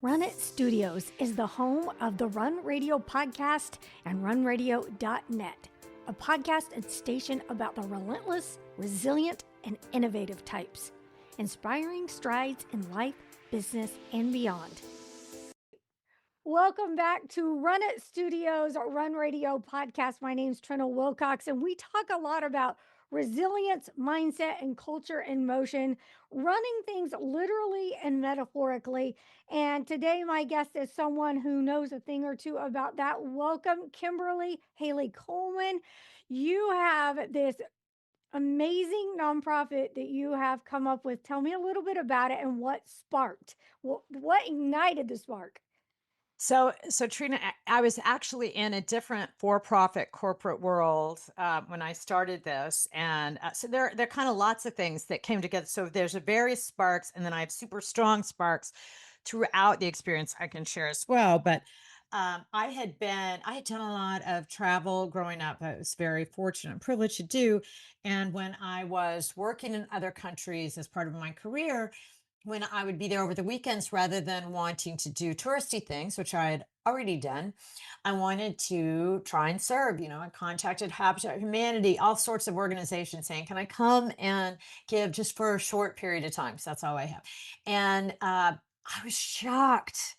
Run It Studios is the home of the Run Radio podcast and runradio.net, a podcast and station about the relentless, resilient, and innovative types, inspiring strides in life, business, and beyond. Welcome back to Run It Studios, Run Radio podcast. My name's Trina Wilcox, and we talk a lot about resilience, mindset, and culture in motion, running things literally and metaphorically. And today, my guest is someone who knows a thing or two about that. Welcome, Kimberly Haley-Coleman. You have this amazing nonprofit that you have come up with. Tell me a little bit about it and what sparked, what ignited the spark. So Trina, I was actually in a different for-profit corporate world when I started this, and so there are kind of lots of things that came together. So there's a various sparks, and then I have super strong sparks throughout the experience I can share as well. But I had done a lot of travel growing up. I was very fortunate and privileged to do, and when I was working in other countries as part of my career, when I would be there over the weekends, rather than wanting to do touristy things, which I had already done, I wanted to try and serve. I contacted Habitat Humanity, all sorts of organizations saying, can I come and give just for a short period of time? So that's all I have. And I was shocked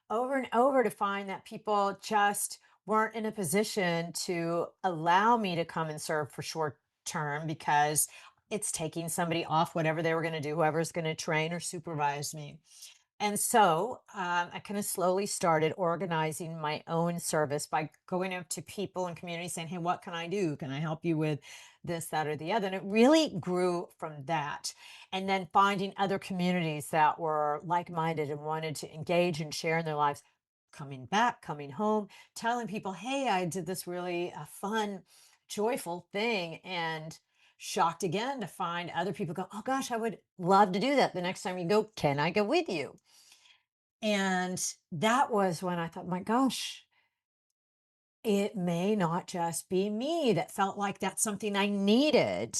over and over to find that people just weren't in a position to allow me to come and serve for short term because it's taking somebody off whatever they were going to do, whoever's going to train or supervise me. And so I kind of slowly started organizing my own service by going up to people and communities saying, hey, what can I do? Can I help you with this, that, or the other? And it really grew from that. And then finding other communities that were like-minded and wanted to engage and share in their lives, coming back, coming home, telling people, hey, I did this really fun, joyful thing. And shocked again to find other people go, oh gosh, I would love to do that. The next time you go, can I go with you? And that was when I thought, my gosh, it may not just be me that felt like that's something I needed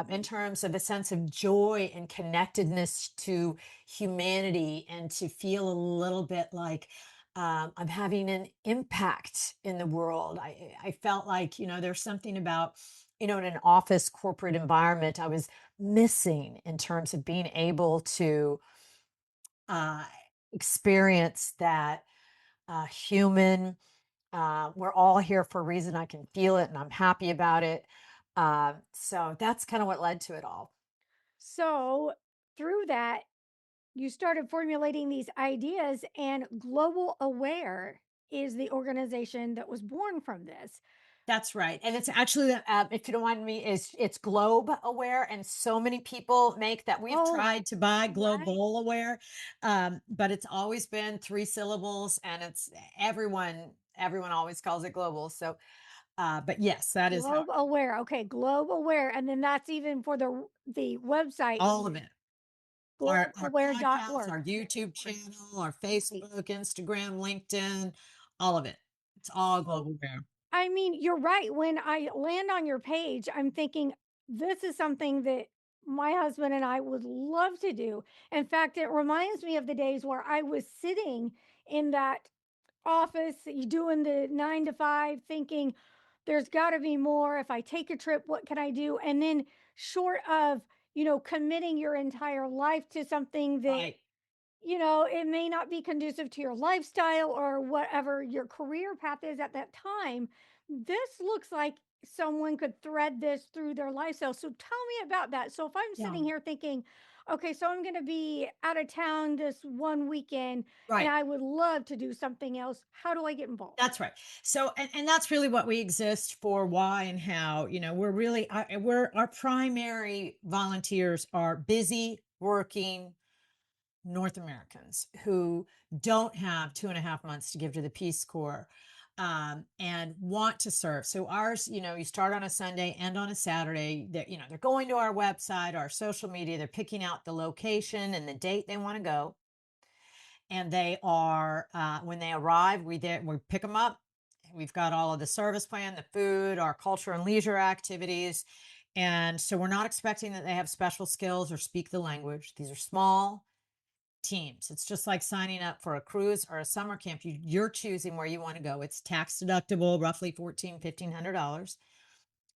in terms of a sense of joy and connectedness to humanity, and to feel a little bit like I'm having an impact in the world. I felt like, there's something about, in an office corporate environment, I was missing in terms of being able to uh, experience that human. We're all here for a reason. I can feel it and I'm happy about it. So that's kind of what led to it all. So, through that, you started formulating these ideas, and Global Aware is the organization that was born from this. That's right. And it's actually, if you don't mind me, it's Globe Aware. And so many people make that. We've Oh, tried to buy right. Global Aware, but it's always been three syllables, and it's everyone always calls it global. So, but yes, that is how Globe Aware. Okay, Globe Aware. And then that's even for the website, all of it. Our podcasts, globeaware.org. our YouTube channel, our Facebook, Instagram, LinkedIn, all of it. It's all Global Aware. I mean, you're right. When I land on your page, I'm thinking this is something that my husband and I would love to do. In fact, it reminds me of the days where I was sitting in that office, you doing the 9 to 5, thinking there's got to be more. If I take a trip, what can I do? And then, short of, committing your entire life to something that Right. it may not be conducive to your lifestyle or whatever your career path is at that time. This looks like someone could thread this through their lifestyle. So tell me about that. So if I'm Yeah. sitting here thinking, okay, so I'm going to be out of town this one weekend and Right. I would love to do something else, how do I get involved? That's right. So, and that's really what we exist for, why and how. We're really, our primary volunteers are busy working North Americans who don't have 2.5 months to give to the Peace Corps, and want to serve. So ours, you start on a Sunday, end on a Saturday. They're going to our website, our social media. They're picking out the location and the date they want to go, and they are when they arrive, we pick them up. We've got all of the service plan, the food, our culture and leisure activities. And so we're not expecting that they have special skills or speak the language. These are small, teams. It's just like signing up for a cruise or a summer camp. You're choosing where you want to go. It's tax deductible, roughly 14, $1,500.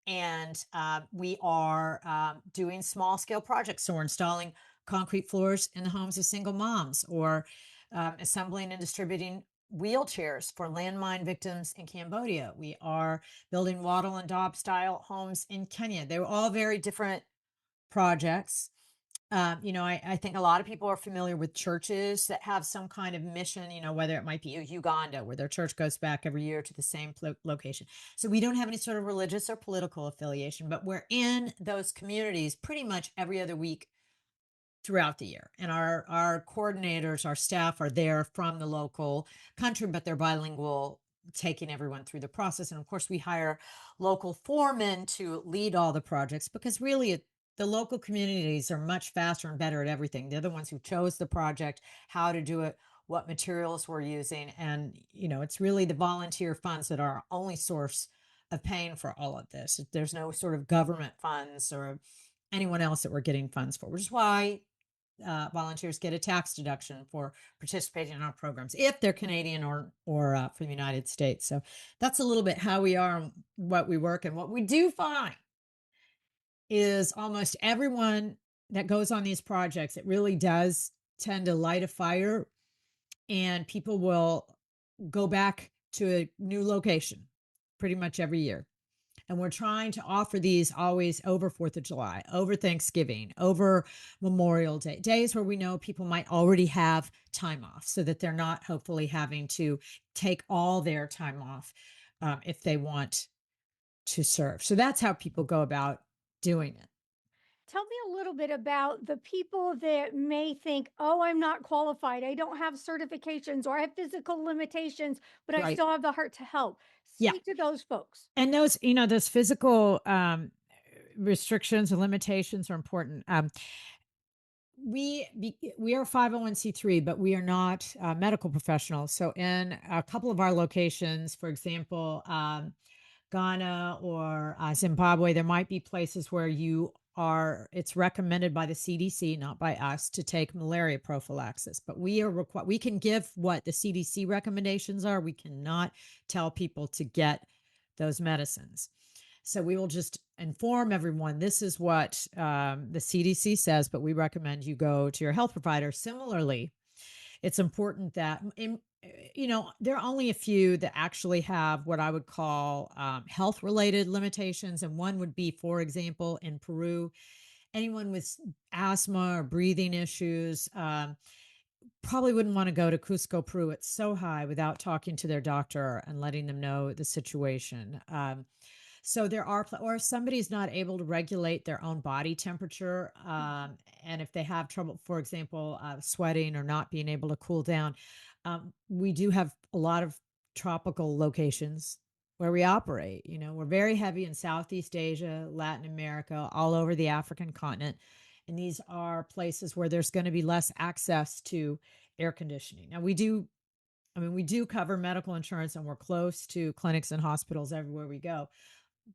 And we are doing small scale projects. So we're installing concrete floors in the homes of single moms, or assembling and distributing wheelchairs for landmine victims in Cambodia. We are building wattle and daub style homes in Kenya. They were all very different projects. I think a lot of people are familiar with churches that have some kind of mission, whether it might be Uganda, where their church goes back every year to the same location. So we don't have any sort of religious or political affiliation, but we're in those communities pretty much every other week throughout the year. And our coordinators, our staff are there from the local country, but they're bilingual, taking everyone through the process. And of course, we hire local foremen to lead all the projects, because really the local communities are much faster and better at everything. They're the ones who chose the project, how to do it, what materials we're using. And, it's really the volunteer funds that are our only source of paying for all of this. There's no sort of government funds or anyone else that we're getting funds for, which is why volunteers get a tax deduction for participating in our programs if they're Canadian or from the United States. So that's a little bit how we are and what we work. And what we do find is almost everyone that goes on these projects, it really does tend to light a fire, and people will go back to a new location pretty much every year. And we're trying to offer these always over 4th of July, over Thanksgiving, over Memorial Day, days where we know people might already have time off, so that they're not hopefully having to take all their time off if they want to serve. So that's how people go about doing it. Tell me a little bit about the people that may think, oh, I'm not qualified. I don't have certifications or I have physical limitations, but I Right. still have the heart to help. Yeah. Speak to those folks. And those physical restrictions and limitations are important. We are 501(c)(3), but we are not medical professionals. So in a couple of our locations, for example, Ghana or Zimbabwe, there might be places where it's recommended by the CDC, not by us, to take malaria prophylaxis. But we can give what the CDC recommendations are. We cannot tell people to get those medicines. So we will just inform everyone, this is what the CDC says, but we recommend you go to your health provider. Similarly, it's important that there are only a few that actually have what I would call health related limitations. And one would be, for example, in Peru, anyone with asthma or breathing issues probably wouldn't want to go to Cusco, Peru. It's so high, without talking to their doctor and letting them know the situation. So there are, or if somebody's not able to regulate their own body temperature, and if they have trouble, for example, sweating or not being able to cool down, we do have a lot of tropical locations where we operate. We're very heavy in Southeast Asia, Latin America, all over the African continent. And these are places where there's going to be less access to air conditioning. Now, we do cover medical insurance, and we're close to clinics and hospitals everywhere we go.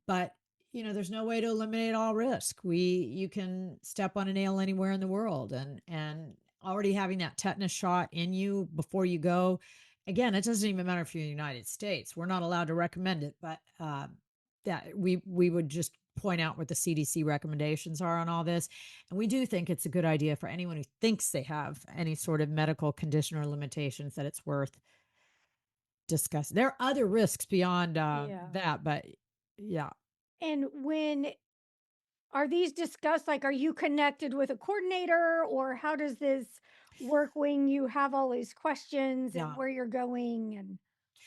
But, there's no way to eliminate all risk. You can step on a nail anywhere in the world, and already having that tetanus shot in you before you go. Again, it doesn't even matter if you're in the United States. We're not allowed to recommend it, but that we would just point out what the CDC recommendations are on all this. And we do think it's a good idea for anyone who thinks they have any sort of medical condition or limitations, that it's worth discussing. There are other risks beyond Yeah. that, but yeah. And when are these discussed? Like, are you connected with a coordinator or how does this work when you have all these questions and Yeah. where you're going and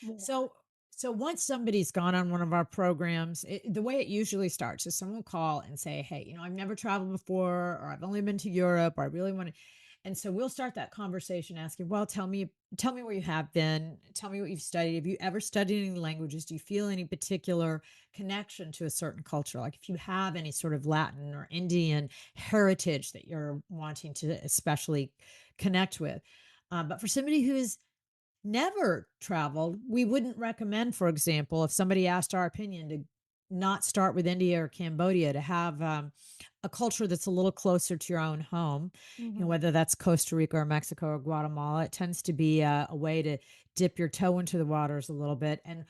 more? So once somebody's gone on one of our programs, the way it usually starts is someone will call and say, "Hey, I've never traveled before, or I've only been to Europe, or I really want to." And so we'll start that conversation asking, "Well, tell me where you have been. Tell me what you've studied. Have you ever studied any languages? Do you feel any particular connection to a certain culture? Like if you have any sort of Latin or Indian heritage that you're wanting to especially connect with." But for somebody who's never traveled, we wouldn't recommend, for example, if somebody asked our opinion, to not start with India or Cambodia, to have a culture that's a little closer to your own home, Mhm. whether that's Costa Rica or Mexico or Guatemala. It tends to be a way to dip your toe into the waters a little bit. And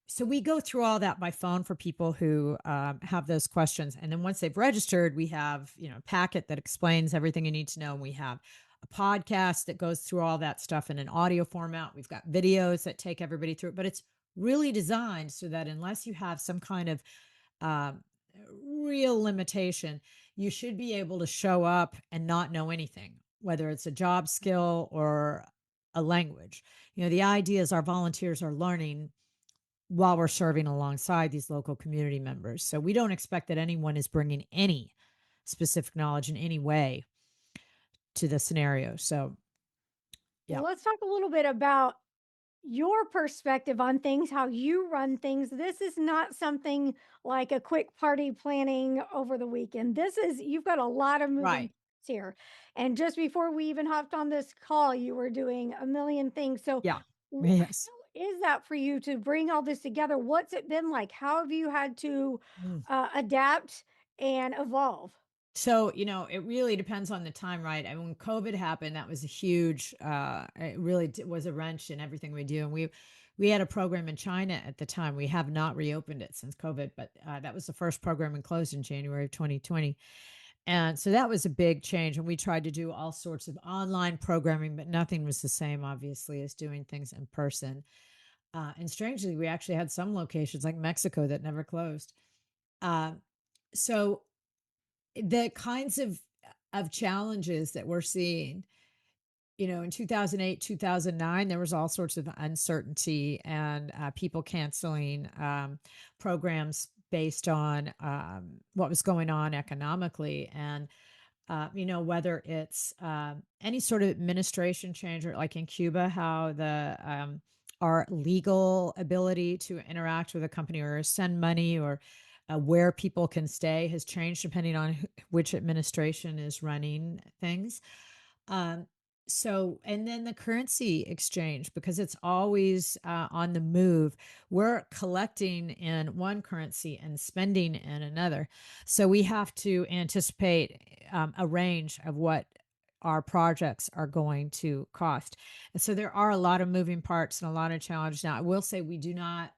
so we go through all that by phone for people who have those questions. And then once they've registered, we have, a packet that explains everything you need to know. And we have a podcast that goes through all that stuff in an audio format. We've got videos that take everybody through it, but it's really designed so that unless you have some kind of um, real limitation, you should be able to show up and not know anything, whether it's a job skill or a language. The idea is our volunteers are learning while we're serving alongside these local community members. So we don't expect that anyone is bringing any specific knowledge in any way to the scenario. So, Well, yeah, let's talk a little bit about your perspective on things, how you run things. This is not something like a quick party planning over the weekend. This is, you've got a lot of moving right. parts here. And just before we even hopped on this call, you were doing a million things. So, Yeah. how Yes. is that for you to bring all this together? What's it been like? How have you had to adapt and evolve? So, it really depends on the time, right? I mean, when COVID happened, that was a huge, it really was a wrench in everything we do. And we had a program in China at the time. We have not reopened it since COVID, but that was the first program and closed in January of 2020. And so that was a big change. And we tried to do all sorts of online programming, but nothing was the same, obviously, as doing things in person. And strangely, we actually had some locations like Mexico that never closed. Uh, so the kinds of challenges that we're seeing, in 2008, 2009, there was all sorts of uncertainty and people canceling programs based on what was going on economically. And whether it's any sort of administration change, or like in Cuba, how our legal ability to interact with a company or send money, or where people can stay has changed depending on which administration is running things. Um, and then the currency exchange, because it's always on the move. We're collecting in one currency and spending in another. So we have to anticipate a range of what our projects are going to cost. And so there are a lot of moving parts and a lot of challenges. Now, I will say we do not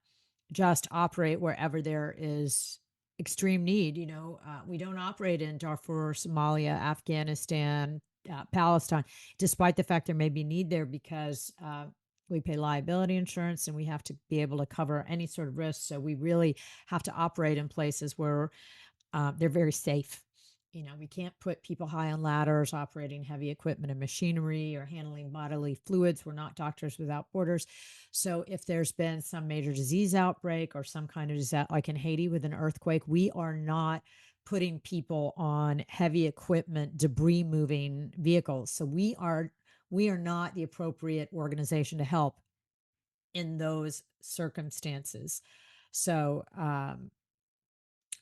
just operate wherever there is extreme need. We don't operate in Darfur, Somalia, Afghanistan, Palestine, despite the fact there may be need there, because we pay liability insurance and we have to be able to cover any sort of risk. So we really have to operate in places where they're very safe. We can't put people high on ladders, operating heavy equipment and machinery, or handling bodily fluids. We're not Doctors Without Borders. So if there's been some major disease outbreak or some kind of disaster, like in Haiti with an earthquake, we are not putting people on heavy equipment, debris moving vehicles. So we are not the appropriate organization to help in those circumstances. So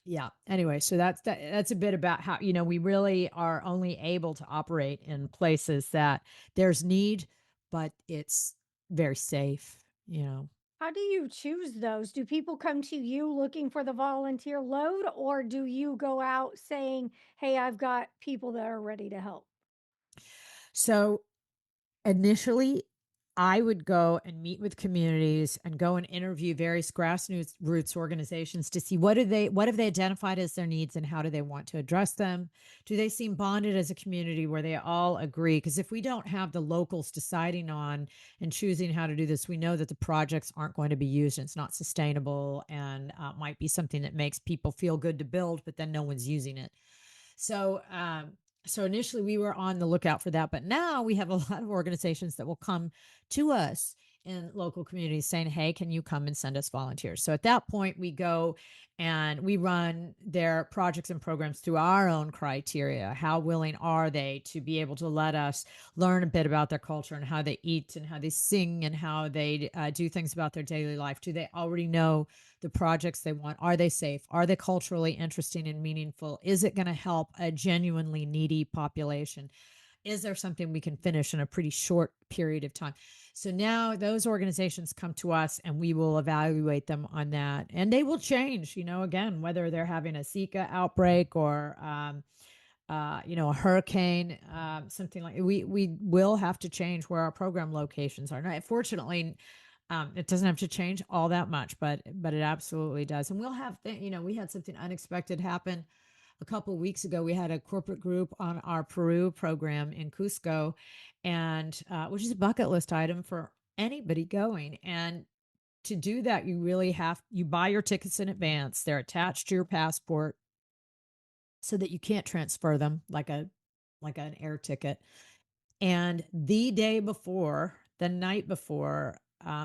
yeah. Anyway, so that's a bit about how, we really are only able to operate in places that there's need, but it's very safe. How do you choose those? Do people come to you looking for the volunteer load, or do you go out saying, "Hey, I've got people that are ready to help"? So initially, I would go and meet with communities and go and interview various grassroots roots organizations to see what have they identified as their needs and how do they want to address them? Do they seem bonded as a community where they all agree? Because if we don't have the locals deciding on and choosing how to do this, we know that the projects aren't going to be used and it's not sustainable, and might be something that makes people feel good to build, but then no one's using it. So initially we were on the lookout for that, but now we have a lot of organizations that will come to us in local communities saying, "Hey, can you come and send us volunteers?" So at that point, we go and we run their projects and programs through our own criteria. How willing are they to be able to let us learn a bit about their culture and how they eat and how they sing and how they do things about their daily life? Do they already know the projects they want? Are they safe? Are they culturally interesting and meaningful? Is it going to help a genuinely needy population? Is there something we can finish in a pretty short period of time? So now those organizations come to us and we will evaluate them on that. And they will change, again, whether they're having a Zika outbreak or, a hurricane, something like we will have to change where our program locations are. Now, fortunately, it doesn't have to change all that much, but it absolutely does. And we'll have, we had something unexpected happen a couple of weeks ago. We had a corporate group on our Peru program in Cusco, and which is a bucket list item for anybody going. And to do that, you buy your tickets in advance. They're attached to your passport so that you can't transfer them like an air ticket. And the night before,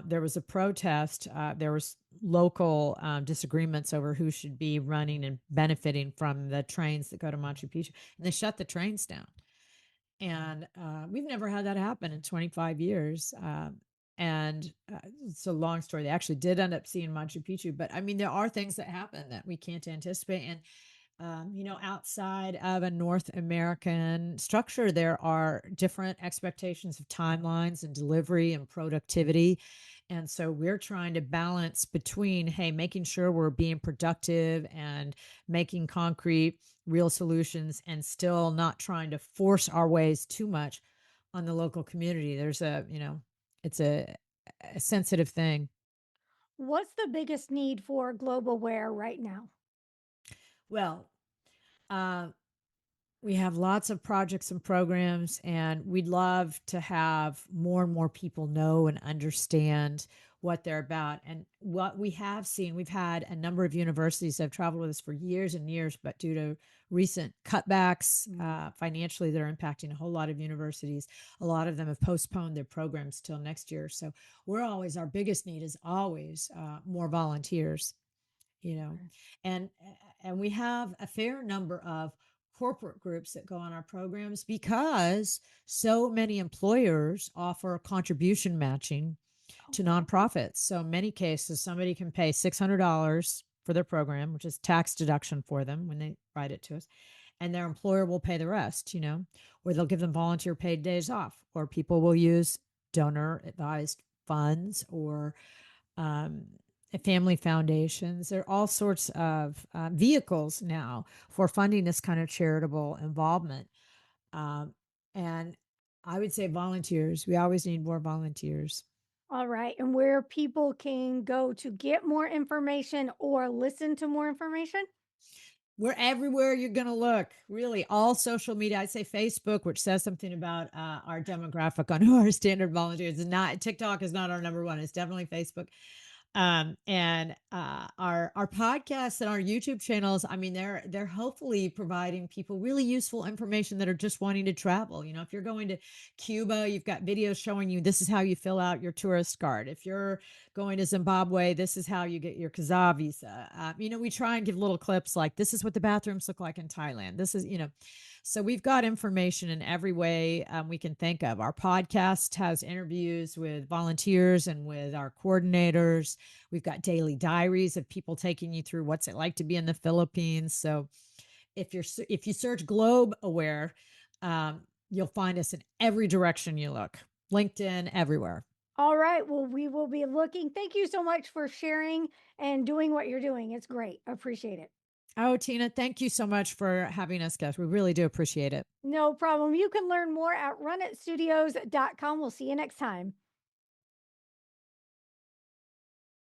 there was a protest. There was local disagreements over who should be running and benefiting from the trains that go to Machu Picchu, and they shut the trains down. And we've never had that happen in 25 years. And it's a long story. They actually did end up seeing Machu Picchu, but I mean, there are things that happen that we can't anticipate. And outside of a North American structure, there are different expectations of timelines and delivery and productivity. And so we're trying to balance between, hey, making sure we're being productive and making concrete, real solutions, and still not trying to force our ways too much on the local community. It's a sensitive thing. What's the biggest need for global wear right now? Well, uh, we have lots of projects and programs, and we'd love to have more and more people know and understand what they're about. And what we have seen, we've had a number of universities that have traveled with us for years and years, but due to recent cutbacks financially that are impacting a whole lot of universities, a lot of them have postponed their programs till next year. So our biggest need is always more volunteers, you know Okay. and and we have a fair number of corporate groups that go on our programs because so many employers offer contribution matching Oh, to wow. nonprofits. So in many cases somebody can pay $600 for their program, which is tax deduction for them when they write it to us, and their employer will pay the rest, or they'll give them volunteer paid days off, or people will use donor advised funds, or um, family foundations. There are all sorts of vehicles now for funding this kind of charitable involvement. Um, and I would say volunteers. We always need more volunteers. All right. And where people can go to get more information or listen to more information? We're everywhere you're going to look, really, all social media. I'd say Facebook, which says something about our demographic on who our standard volunteers is. Not TikTok is not our number one. It's definitely Facebook. And our podcasts and our YouTube channels, I mean, they're hopefully providing people really useful information that are just wanting to travel. If you're going to Cuba, you've got videos showing you this is how you fill out your tourist card. If you're going to Zimbabwe, this is how you get your Kazaa visa. We try and give little clips like this is what the bathrooms look like in Thailand. This is, so we've got information in every way we can think of. Our podcast has interviews with volunteers and with our coordinators. We've got daily diaries of people taking you through what's it like to be in the Philippines. So if you search Globe Aware, you'll find us in every direction you look. LinkedIn, everywhere. All right. Well, we will be looking. Thank you so much for sharing and doing what you're doing. It's great. Appreciate it. Oh, Tina, thank you so much for having us, guys. We really do appreciate it. No problem. You can learn more at runitstudios.com. We'll see you next time.